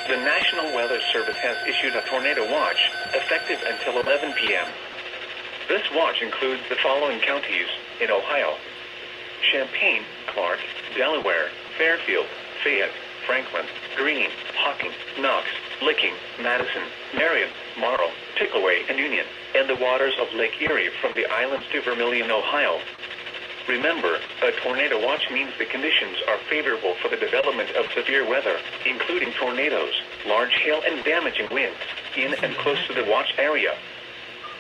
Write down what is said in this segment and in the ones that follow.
The National Weather Service has issued a tornado watch, effective until 11 p.m. This watch includes the following counties in Ohio: Champaign, Clark, Delaware, Fairfield, Fayette, Franklin, Greene, Hocking, Knox, Licking, Madison, Marion, Morrow, Pickaway, and Union, and the waters of Lake Erie from the islands to Vermilion, Ohio. Remember, a tornado watch means the conditions are favorable for the development of severe weather, including tornadoes, large hail, and damaging winds, in and close to the watch area.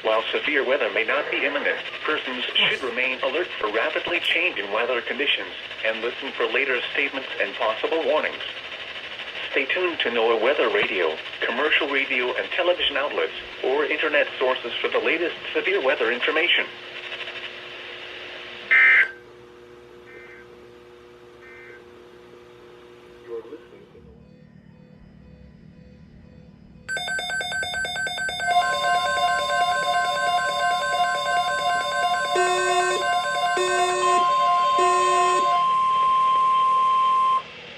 While severe weather may not be imminent, persons should remain alert for rapidly changing weather conditions and listen for later statements and possible warnings. Stay tuned to NOAA Weather Radio, commercial radio and television outlets, or internet sources for the latest severe weather information.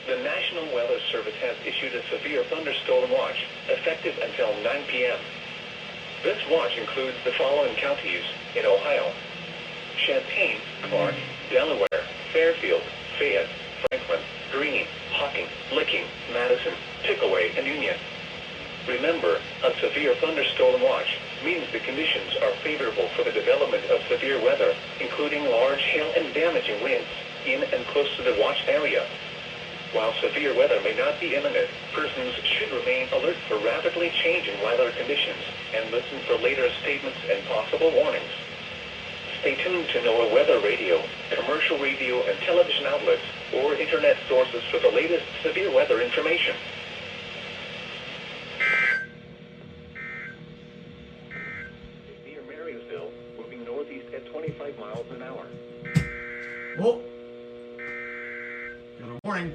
The National Weather Service has issued a severe thunderstorm watch, effective until 9 p.m. This watch includes the following counties in Ohio: Champaign, Clark, Delaware, Fairfield, Fayette, Franklin, Greene, Hocking, Licking, Madison, Pickaway, and Union. Remember, a severe thunderstorm watch means the conditions are favorable for the development of severe weather, including large hail and damaging winds, in and close to the watch area. While severe weather may not be imminent, persons should remain alert for rapidly changing weather conditions and listen for later statements and possible warnings. Stay tuned to NOAA Weather Radio, commercial radio and television outlets, or internet sources for the latest severe weather information. Near Marysville, moving northeast at 25 miles an hour. Whoa. Got a warning.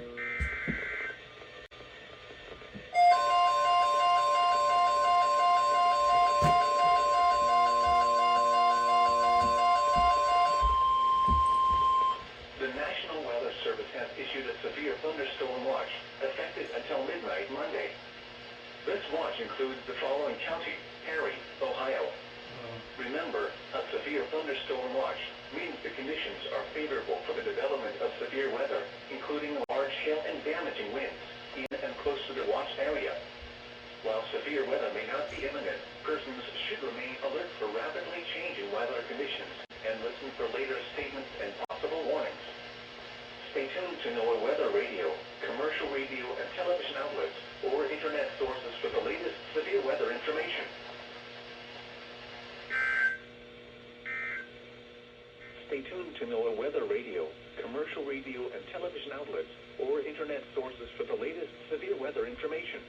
The National Weather Service has issued a severe thunderstorm watch, effective until midnight Monday. This watch includes the following county: Perry, Ohio. Remember, a severe thunderstorm watch means the conditions are favorable for the development of severe weather, including large hail and damaging winds, in and close to the watch area. While severe weather may not be imminent, persons should remain alert for rapidly changing weather conditions and listen for later statements and possible warnings. Stay tuned to NOAA Weather Radio, commercial radio and television outlets, or internet sources for the latest severe weather information. Stay tuned to NOAA Weather Radio, commercial radio and television outlets, or internet sources for the latest severe weather information.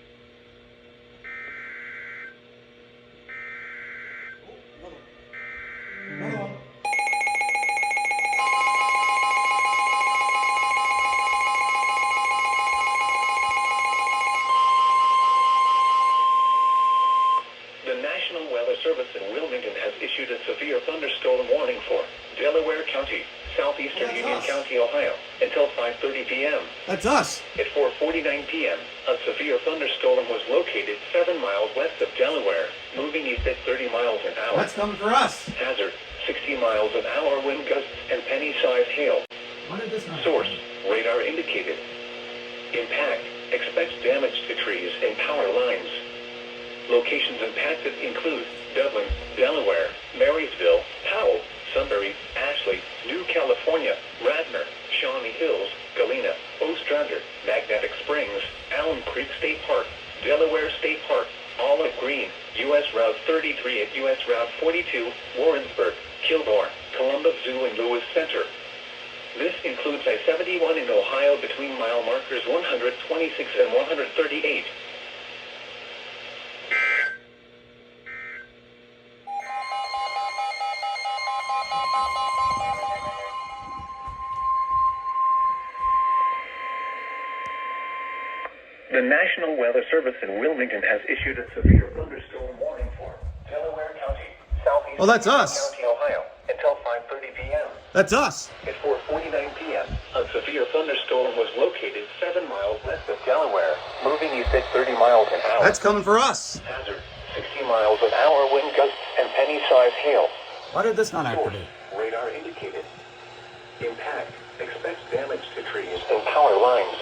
The National Weather Service in Wilmington has issued a severe thunderstorm warning for Delaware County, southeastern Union County, Ohio, until 5:30 p.m. That's us. At 4:49 p.m., a severe thunderstorm was located 7 miles west of Delaware, moving east at 30 miles an hour. That's coming for us. Hazard: 60 miles an hour wind gusts and penny-sized hail. Why did this not Source: happen? radar indicated. Impact: expects damage to trees and power lines. Locations impacted include Dublin, Delaware, Marysville, Powell, Sunbury, Ashley, New California, Radnor, Shawnee Hills, Galena, Ostrander, Magnetic Springs, Alum Creek State Park, Delaware State Park, Olive Green, U.S. Route 33 at U.S. Route 42, Warrensburg, Kilgore, Columbus Zoo and Lewis Center. This includes I-71 in Ohio between mile markers 126 and 138. The National Weather Service in Wilmington has issued a severe thunderstorm warning for Delaware County, Oh, that's us. County, Ohio, until 5:30 p.m. That's us. At 4:49 p.m., a severe thunderstorm was located 7 miles west of Delaware, moving east at 30 miles an hour. That's coming for us. Hazard: 60 miles an hour wind gusts and penny-sized hail. Why did this not Source: activate? radar indicated. Impact: expects damage to trees and power lines.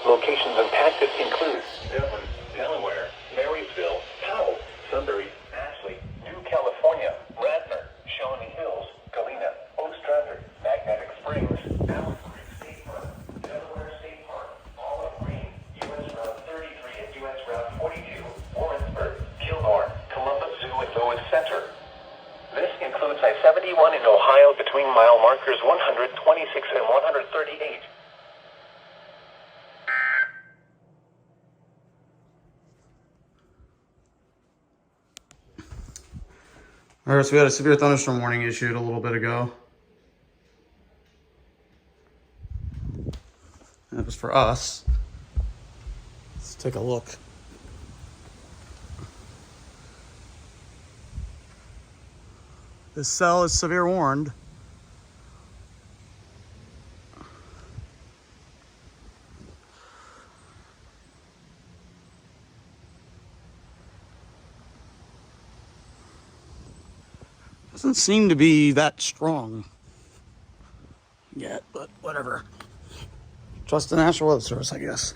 Locations impacted include Devon, Delaware, Marysville, Powell, Sunbury, Ashley, New California, Radnor, Shawnee Hills, Galena, Ostrander, Magnetic Springs, Allen Creek State Park, Delaware State Park, Olive Green, U.S. Route 33 and U.S. Route 42, Warrensburg, Kilgore, Columbus Zoo and Lewis Center. This includes I-71 in Ohio between mile markers 126 and 138. All right, so we had a severe thunderstorm warning issued a little bit ago. That was for us. Let's take a look. This cell is severe warned. Doesn't seem to be that strong yet, but whatever. Trust the National Weather Service, I guess.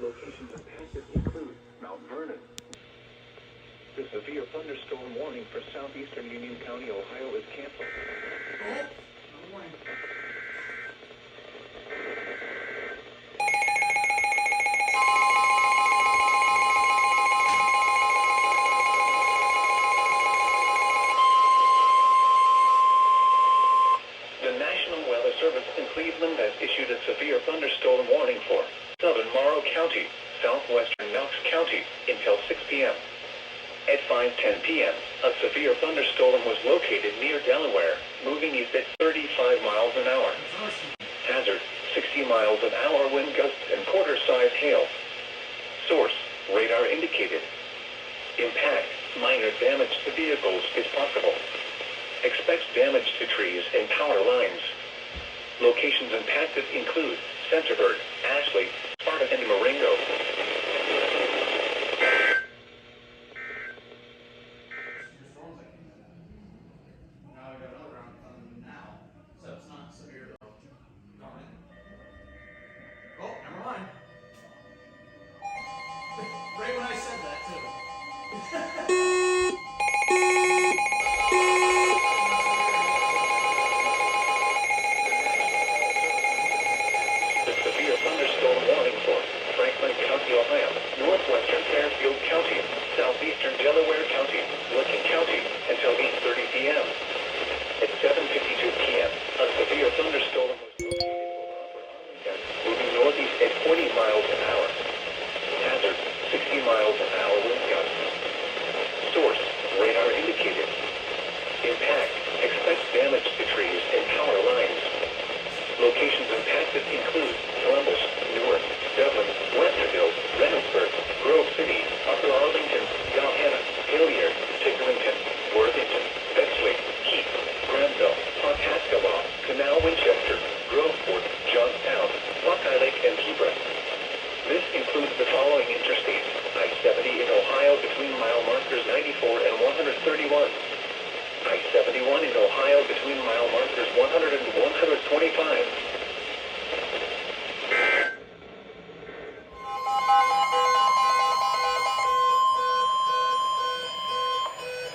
Locations impacted include Mount Vernon. The severe thunderstorm warning for southeastern Union County, Ohio is canceled. The National Weather Service in Cleveland has issued a severe thunderstorm warning for southern Morrow County, southwestern Knox County until 6 p.m. At 5:10 p.m., a severe thunderstorm was located near Delaware, moving east at 35 miles an hour. Hazard: 60 miles an hour wind gusts and quarter-size hail. Source: radar indicated. Impact: minor damage to vehicles is possible. Expects damage to trees and power lines. Locations impacted include Centerburg, Ashley, Sparta, and Marengo. Oh, never mind. Right when I said that, too. The severe thunderstorm warning for Franklin County, Ohio, northwestern Fairfield County, southeastern Delaware County, Lincoln County, until 8:30 p.m. At 7:52 p.m., a severe thunderstorm was located over Arlington, moving northeast at 40 miles an hour. Hazard: 60 miles an hour wind gusts. Source: radar indicated. Impact: expects damage to trees and power lines. Locations impacted include Columbus, Newark, Dublin, Westerville, Reynoldsburg, Grove City, Upper Arlington, Gahanna, Hilliard, Pickerington, Worthington, Bexley, Heath, Granville, Pawhuasca, Canal Winchester, Groveport, Johnstown, Buckeye Lake, and Hebron. This includes the following interstates: I-70 in Ohio between mile markers 94 and 131. I-71 in Ohio between mile markers 100 and 125.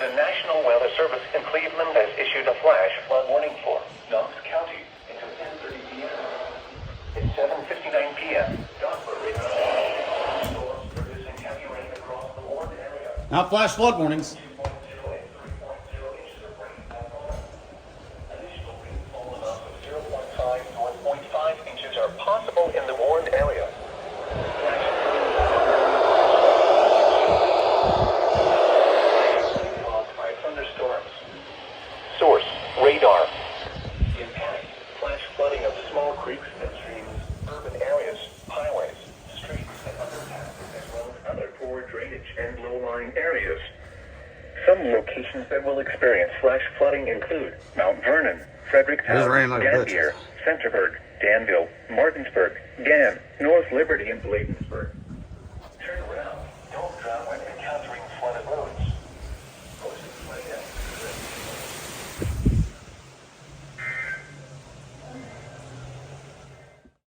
The National Weather Service in Cleveland has issued a flash flood warning for Knox County until 10:30 p.m. It's 7:59 p.m. Storms producing heavy rain across the Warren area. Not flash flood warnings. Additional rainfall amounts of 0.5 to 1.5 inches are possible in the Warren area. Caused by thunderstorms. Source: radar. Impact: flash flooding of small creeks and streams, urban areas, highways, streets, and underpasses, as well as other poor drainage and low-lying areas. Some locations that will experience flash flooding include Mount Vernon, Fredericktown, raining like Gambier, Centerburg, Danville, Martinsburg, Gann, North Liberty, and Bladensburg.